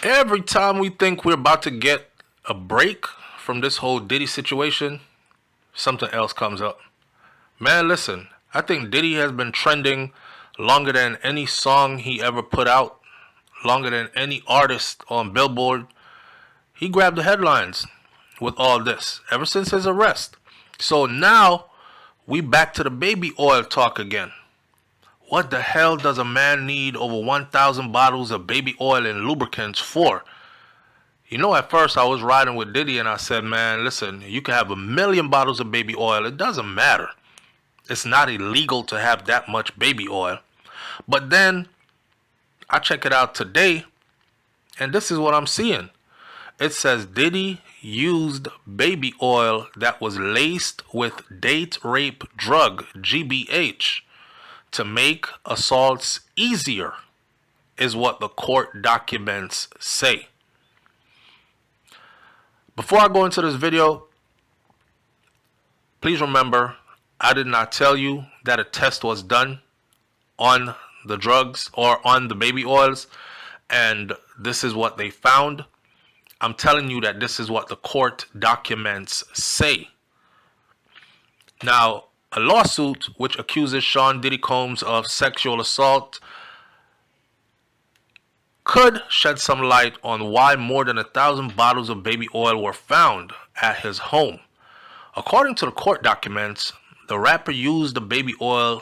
Every time we think we're about to get a break from this whole Diddy situation, something else comes up. Man, listen, I think Diddy has been trending longer than any song he ever put out, longer than any artist on Billboard. He grabbed the headlines with all this ever since his arrest. So now we back to the baby oil talk again. What the hell does a man need over 1,000 bottles of baby oil and lubricants for? You know, at first I was riding with Diddy and I said, man, listen, you can have 1,000,000 bottles of baby oil. It doesn't matter. It's not illegal to have that much baby oil. But then I check it out today and this is what I'm seeing. It says Diddy used baby oil that was laced with date rape drug, GBH, to make assaults easier, is what the court documents say. Before I go into this video, please remember, I did not tell you that a test was done on the drugs or on the baby oils, and this is what they found. I'm telling you that this is what the court documents say. Now, a lawsuit which accuses Sean Diddy Combs of sexual assault could shed some light on why more than 1,000 bottles of baby oil were found at his home. According to the court documents, the rapper used the baby oil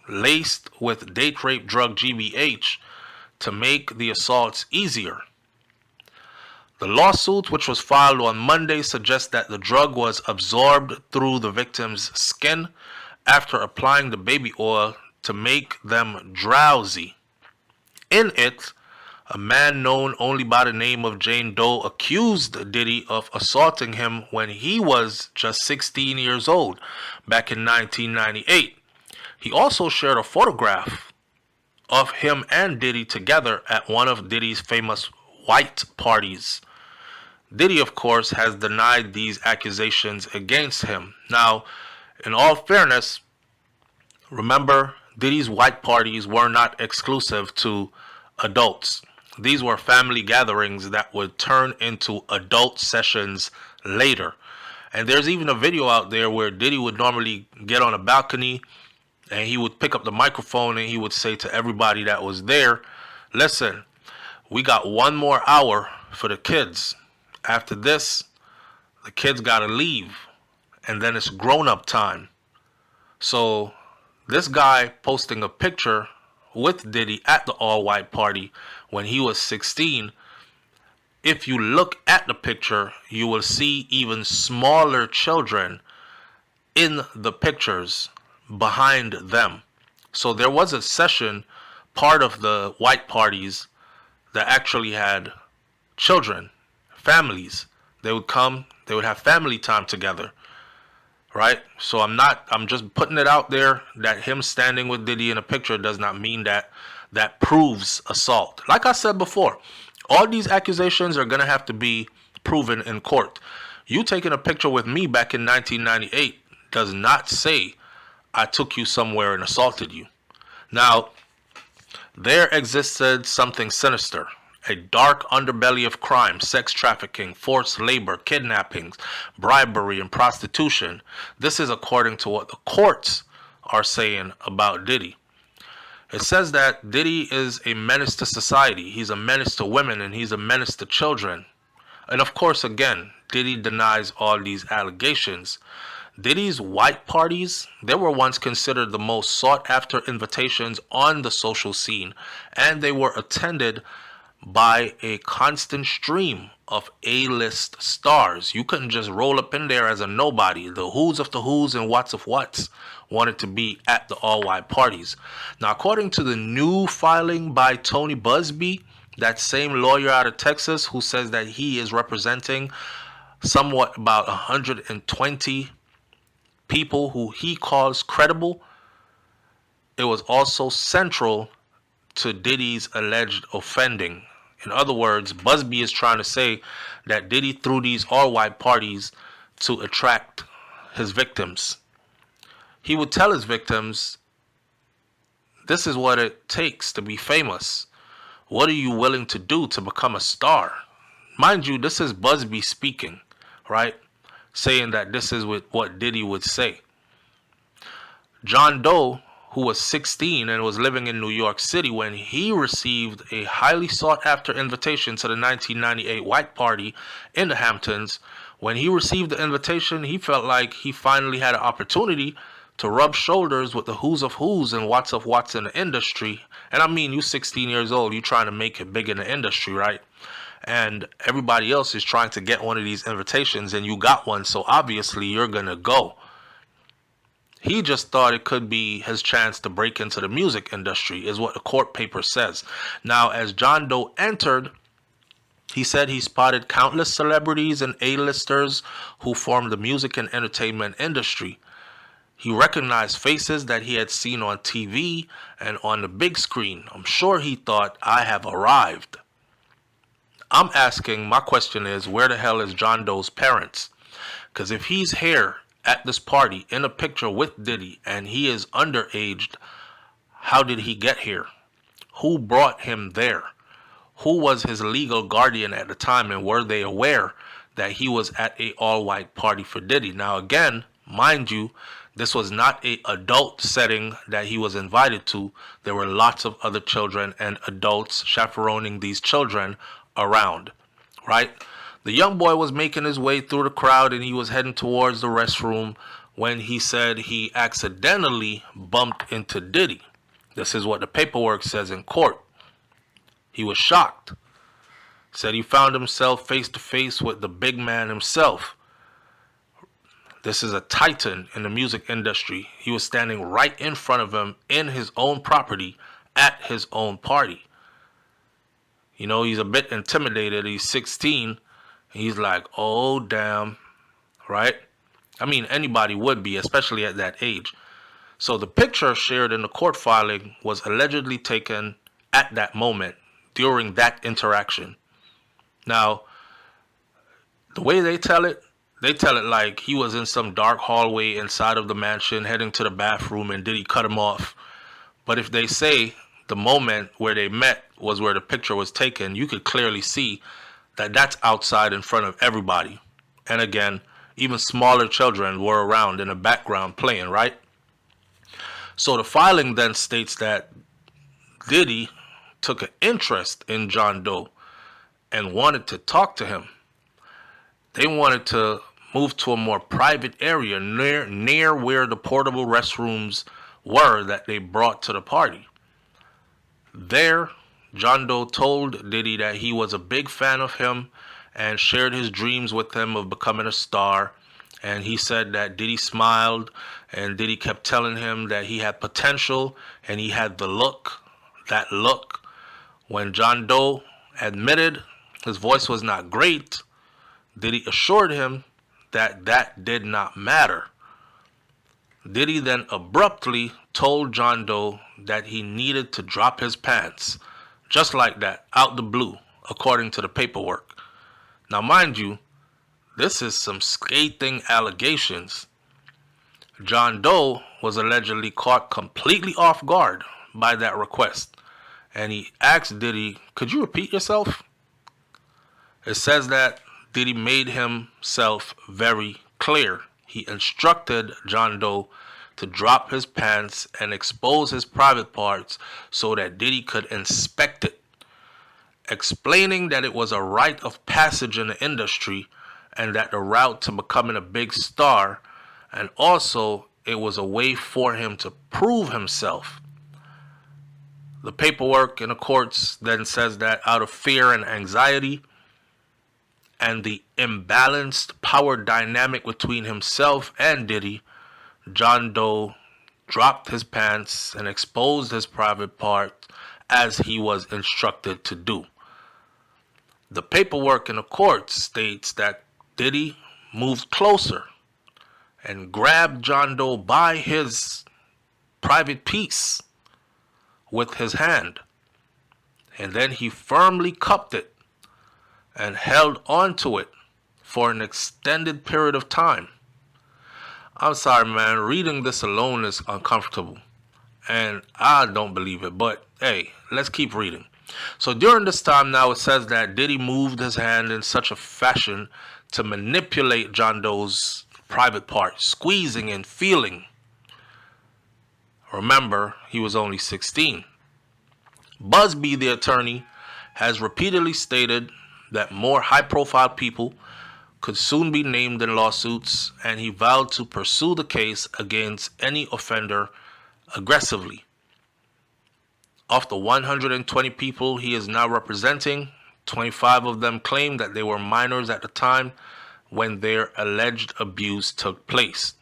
laced with date rape drug GBH to make the assaults easier. The lawsuit, which was filed on Monday, suggests that the drug was absorbed through the victim's skin after applying the baby oil to make them drowsy. In it, a man known only by the name of Jane Doe accused Diddy of assaulting him when he was just 16 years old back in 1998. He also shared a photograph of him and Diddy together at one of Diddy's famous white parties. Diddy, of course, has denied these accusations against him. Now, in all fairness, remember, Diddy's white parties were not exclusive to adults. These were family gatherings that would turn into adult sessions later. And there's even a video out there where Diddy would normally get on a balcony and he would pick up the microphone and he would say to everybody that was there, listen, we got one more hour for the kids. After this, the kids gotta leave, and then it's grown-up time. So this guy posting a picture with Diddy at the all-white party when he was 16, if you look at the picture, you will see even smaller children in the pictures behind them. So there was a session, part of the white parties, that actually had children, families. They would come, they would have family time together, right? So I'm just putting it out there that him standing with Diddy in a picture does not mean that proves assault. Like I said before, all these accusations are going to have to be proven in court. You taking a picture with me back in 1998 does not say I took you somewhere and assaulted you. Now, there existed something sinister, a dark underbelly of crime, sex trafficking, forced labor, kidnappings, bribery, and prostitution. This is according to what the courts are saying about Diddy. It says that Diddy is a menace to society. He's a menace to women and he's a menace to children. And of course, again, Diddy denies all these allegations. Diddy's white parties, they were once considered the most sought after invitations on the social scene, and they were attended by a constant stream of A-list stars. You couldn't just roll up in there as a nobody. The who's of the who's and what's of what's wanted to be at the all-white parties. Now, according to the new filing by Tony Busby, that same lawyer out of Texas who says that he is representing somewhat about 120 people who he calls credible, it was also central to Diddy's alleged offending. In other words, Busby is trying to say that Diddy threw these all-white parties to attract his victims. He would tell his victims, this is what it takes to be famous. What are you willing to do to become a star? Mind you, this is Busby speaking, right? Saying that this is what Diddy would say. John Doe, who was 16 and was living in New York City when he received a highly sought after invitation to the 1998 White Party in the Hamptons, when he received the invitation, he felt like he finally had an opportunity to rub shoulders with the who's of who's and what's of what's in the industry. And I mean, you 16 years old, you trying to make it big in the industry, right? And everybody else is trying to get one of these invitations and you got one, so obviously you're gonna go. He just thought it could be his chance to break into the music industry, is what the court paper says. Now, as John Doe entered, he said he spotted countless celebrities and A-listers who formed the music and entertainment industry. He recognized faces that he had seen on TV and on the big screen. I'm sure he thought, I have arrived. I'm asking, my question is, where the hell is John Doe's parents? Because if he's here at this party in a picture with Diddy and he is underaged, how did he get here? Who brought him there? Who was his legal guardian at the time, and were they aware that he was at a all-white party for Diddy? Now again, mind you, this was not a adult setting that he was invited to. There were lots of other children and adults chaperoning these children around, right? The young boy was making his way through the crowd and he was heading towards the restroom when he said he accidentally bumped into Diddy. This is what the paperwork says in court. He was shocked. Said he found himself face to face with the big man himself. This is a titan in the music industry. He was standing right in front of him in his own property at his own party. You know, he's a bit intimidated. He's 16. He's like, oh, damn, right? I mean, anybody would be, especially at that age. So the picture shared in the court filing was allegedly taken at that moment during that interaction. Now, the way they tell it like he was in some dark hallway inside of the mansion heading to the bathroom and Diddy cut him off. But if they say the moment where they met was where the picture was taken, you could clearly see that that's outside in front of everybody. And again, even smaller children were around in the background playing, right? So the filing then states that Diddy took an interest in John Doe and wanted to talk to him. They wanted to move to a more private area near where the portable restrooms were that they brought to the party. There, John Doe told Diddy that he was a big fan of him and shared his dreams with him of becoming a star. And he said that Diddy smiled and Diddy kept telling him that he had potential and he had the look, that look. When John Doe admitted his voice was not great, Diddy assured him that that did not matter. Diddy then abruptly told John Doe that he needed to drop his pants. Just like that, out the blue, according to the paperwork. Now, mind you, this is some scathing allegations. John Doe was allegedly caught completely off guard by that request. And he asked Diddy, could you repeat yourself? It says that Diddy made himself very clear. He instructed John Doe to drop his pants and expose his private parts so that Diddy could inspect it, explaining that it was a rite of passage in the industry and that the route to becoming a big star, and also it was a way for him to prove himself. The paperwork in the courts then says that out of fear and anxiety and the imbalanced power dynamic between himself and Diddy, John Doe dropped his pants and exposed his private part as he was instructed to do. The paperwork in the court states that Diddy moved closer and grabbed John Doe by his private piece with his hand, and then he firmly cupped it and held onto it for an extended period of time. I'm sorry, man, reading this alone is uncomfortable, and I don't believe it, but hey, let's keep reading. So during this time now, it says that Diddy moved his hand in such a fashion to manipulate John Doe's private part, squeezing and feeling. Remember, he was only 16. Busby, the attorney, has repeatedly stated that more high-profile people could soon be named in lawsuits, and he vowed to pursue the case against any offender aggressively. Of the 120 people he is now representing, 25 of them claim that they were minors at the time when their alleged abuse took place.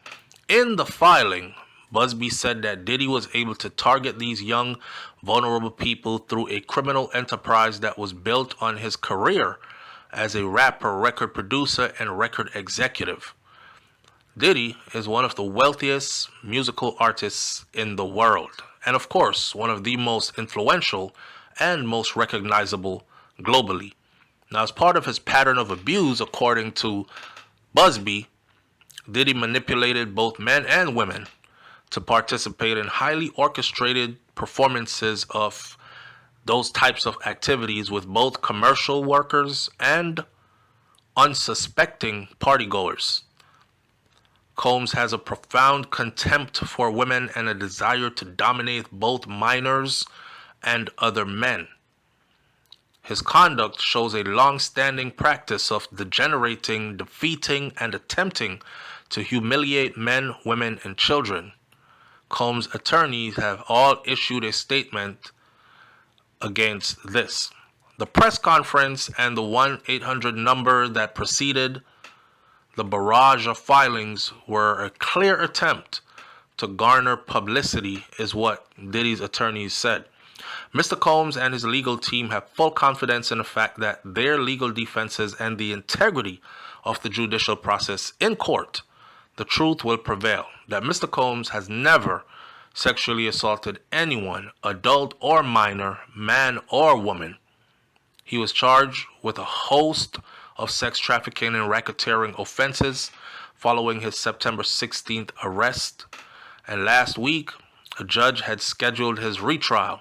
In the filing, Busby said that Diddy was able to target these young, vulnerable people through a criminal enterprise that was built on his career as a rapper, record producer, and record executive. Diddy is one of the wealthiest musical artists in the world, and of course, one of the most influential and most recognizable globally. Now, as part of his pattern of abuse, according to Busby, Diddy manipulated both men and women to participate in highly orchestrated performances of those types of activities with both commercial workers and unsuspecting partygoers. Combs has a profound contempt for women and a desire to dominate both minors and other men. His conduct shows a long-standing practice of degenerating, defeating, and attempting to humiliate men, women, and children. Combs' attorneys have all issued a statement against this. The press conference and the 1-800 number that preceded the barrage of filings were a clear attempt to garner publicity, is what Diddy's attorneys said. Mr. Combs and his legal team have full confidence in the fact that their legal defenses and the integrity of the judicial process in court, the truth will prevail, that Mr. Combs has never sexually assaulted anyone, adult or minor, man or woman. He was charged with a host of sex trafficking and racketeering offenses following his September 16th arrest, and last week a judge had scheduled his retrial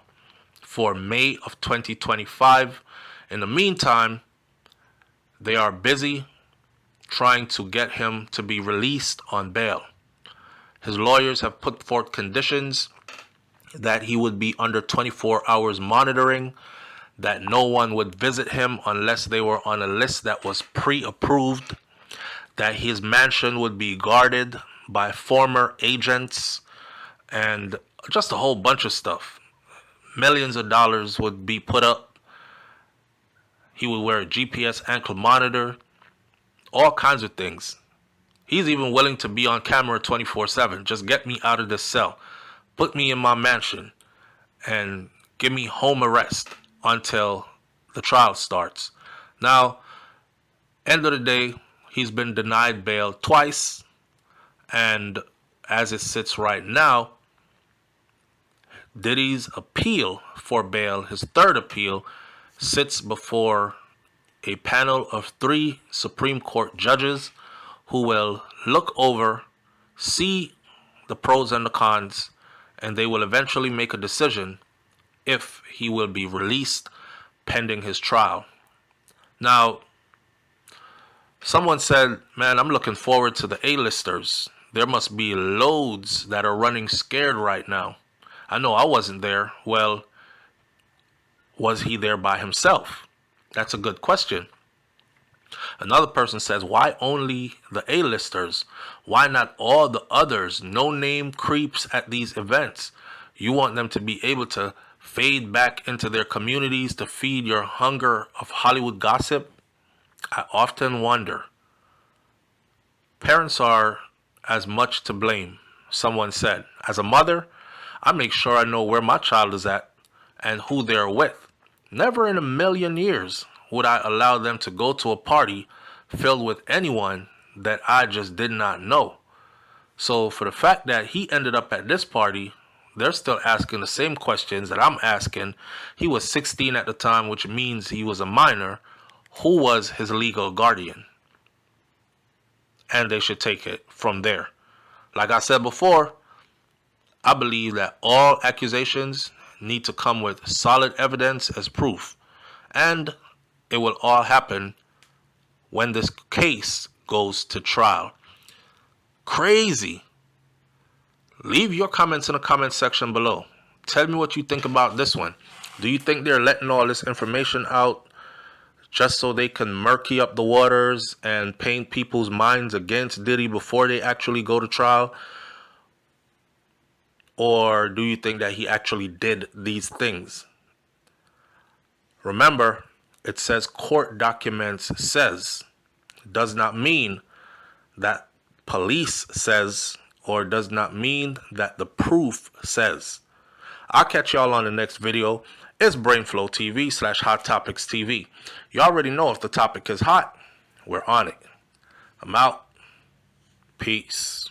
for May of 2025. In the meantime, they are busy trying to get him to be released on bail. His lawyers have put forth conditions that he would be under 24 hours monitoring, that no one would visit him unless they were on a list that was pre-approved, that his mansion would be guarded by former agents, and just a whole bunch of stuff. Millions of dollars would be put up. He would wear a GPS ankle monitor, all kinds of things. He's even willing to be on camera 24/7. Just get me out of this cell. Put me in my mansion and give me home arrest until the trial starts. Now, end of the day, he's been denied bail twice. And as it sits right now, Diddy's appeal for bail, his third appeal, sits before a panel of 3 Supreme Court judges who will look over, see the pros and the cons, and they will eventually make a decision if he will be released pending his trial. Now, someone said, man, I'm looking forward to the A-listers. There must be loads that are running scared right now. I know I wasn't there. Well, was he there by himself? That's a good question. Another person says, why only the A-listers? Why not all the others? No-name creeps at these events. You want them to be able to fade back into their communities to feed your hunger of Hollywood gossip? I often wonder. Parents are as much to blame, someone said. As a mother, I make sure I know where my child is at and who they're with. Never in a million years would I allow them to go to a party filled with anyone that I just did not know. So for the fact that he ended up at this party, they're still asking the same questions that I'm asking. He was 16 at the time, which means he was a minor. Who was his legal guardian? And they should take it from there. Like I said before, I believe that all accusations need to come with solid evidence as proof. And it will all happen when this case goes to trial. Crazy. Leave your comments in the comment section below. Tell me what you think about this one. Do you think they're letting all this information out just so they can murky up the waters and paint people's minds against Diddy before they actually go to trial? Or do you think that he actually did these things? Remember, it says court documents says. It does not mean that police says, or does not mean that the proof says. I'll catch y'all on the next video. It's BrainFlow TV / Hot Topics TV. You already know if the topic is hot, we're on it. I'm out. Peace.